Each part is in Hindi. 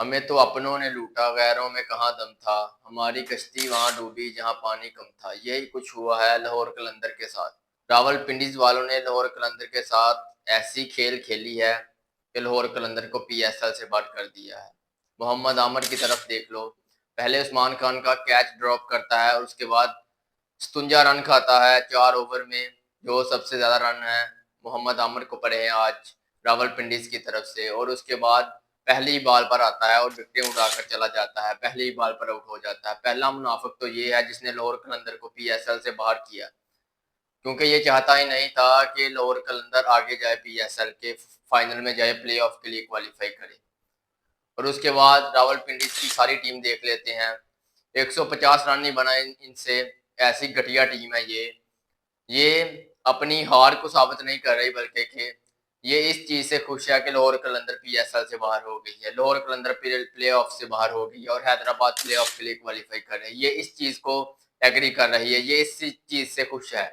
हमें तो अपनों ने लूटा, गैरों में कहाँ दम था, हमारी कश्ती वहां डूबी जहां पानी कम था। यही कुछ हुआ है लाहौर कलंदर के साथ। रावलपिंडीज वालों ने लाहौर कलंदर के साथ ऐसी खेल खेली है कि लाहौर कलंदर को पीएसएल से बाहर कर दिया है। मोहम्मद आमर की तरफ देख लो, पहले उस्मान खान का कैच ड्रॉप करता है और उसके बाद 57 रन खाता है 4 ओवर में। जो सबसे ज्यादा रन है मोहम्मद आमर को पड़े हैं आज रावलपिंडीज की तरफ से। और उसके बाद पहली बॉल पर आता है और विकेटें उड़ाकर चला जाता है, पहली बॉल पर आउट हो जाता है। पहला मुनाफिक तो ये है जिसने लाहौर कलंदर को पीएसएल से बाहर किया, क्योंकि ये चाहता ही नहीं था कि लाहौर कलंदर आगे जाए, पीएसएल के फाइनल में जाए, प्लेऑफ के लिए क्वालिफाई करे। और उसके बाद रावलपिंडी की सारी टीम देख लेते हैं, 150 रन नहीं बनाए इनसे। ऐसी घटिया टीम है ये अपनी हार को साबित नहीं कर रही, बल्कि कि ये इस चीज से खुश है कि लाहौर कलंदर पीएसएल से बाहर हो गई है, लाहौर कलंदर प्ले ऑफ से बाहर हो गई है और हैदराबाद प्ले ऑफ के लिए क्वालिफाई कर रही है। ये इस चीज को एग्री कर रही है, ये इस चीज से खुश है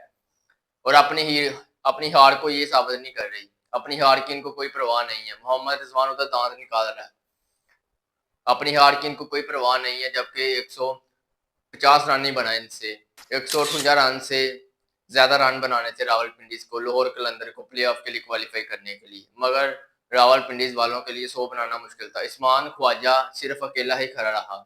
और अपनी हार को ये साबित नहीं कर रही। अपनी हार की इनको कोई परवाह नहीं है। मोहम्मद रिजवान उधर दांत निकाल रहा है, अपनी हार की इनको कोई परवाह नहीं है, जबकि 150 रन नहीं बनाए इनसे। 158 रन से ज्यादा रन बनाने थे रावलपिंडीज को लाहौर कलंदर को प्ले ऑफ के लिए क्वालिफाई करने के लिए, मगर रावलपिंडीज वालों के लिए 100 बनाना मुश्किल था। उस्मान ख्वाजा सिर्फ अकेला ही खड़ा रहा।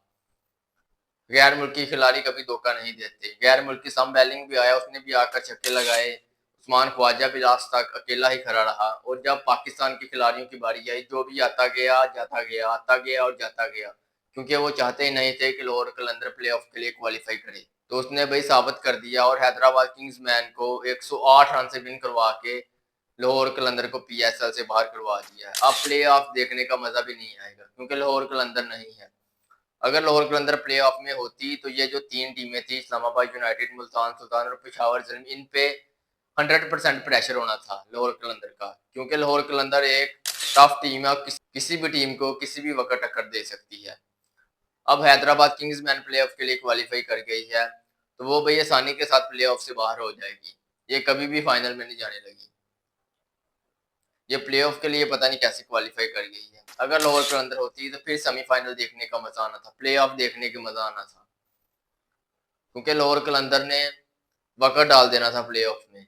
गैर मुल्की खिलाड़ी कभी धोखा नहीं देते। गैर मुल्की सम बैलिंग भी आया, उसने भी आकर छक्के लगाए। उस्मान ख्वाजा भी लास्ट तक अकेला ही खड़ा रहा और जब पाकिस्तान के खिलाड़ियों की बारी आई, जो भी आता गया जाता गया, आता गया और जाता गया, क्योंकि वो चाहते ही नहीं थे कि लाहौर कलंदर प्ले ऑफ के लिए क्वालिफाई करे। तो उसने भाई साबित कर दिया और हैदराबाद किंग्स मैन को 108 रन से विन करवा के लाहौर कलंदर को पीएसएल से बाहर करवा दिया है। अब प्ले ऑफ देखने का मजा भी नहीं आएगा, क्योंकि लाहौर कलंदर नहीं है। अगर लाहौर कलंदर प्ले ऑफ में होती तो ये जो 3 टीमें थी, इस्लामाबाद यूनाइटेड, मुल्तान सुल्तान और पेशावर जलम, इन पे 100% प्रेशर होना था लाहौर कलंदर का, क्योंकि लाहौर कलंदर एक टफ टीम है, किसी भी टीम को किसी भी वक्त टक्कर दे सकती है। अब Hyderabad Kings man play of के लिए क्वालिफाई कर गई है, तो वो भाई आसानी के साथ प्ले ऑफ से बाहर हो जाएगी। ये कभी भी फाइनल में नहीं जाने लगी। ये प्लेऑफ के लिए पता नहीं कैसे क्वालिफाई कर गई है। अगर लाहौर कलंदर होती तो फिर सेमीफाइनल देखने का मजा आना था, प्लेऑफ देखने का मजा आना था, क्योंकि लाहौर कलंदर ने वक़्त डाल देना था प्लेऑफ में।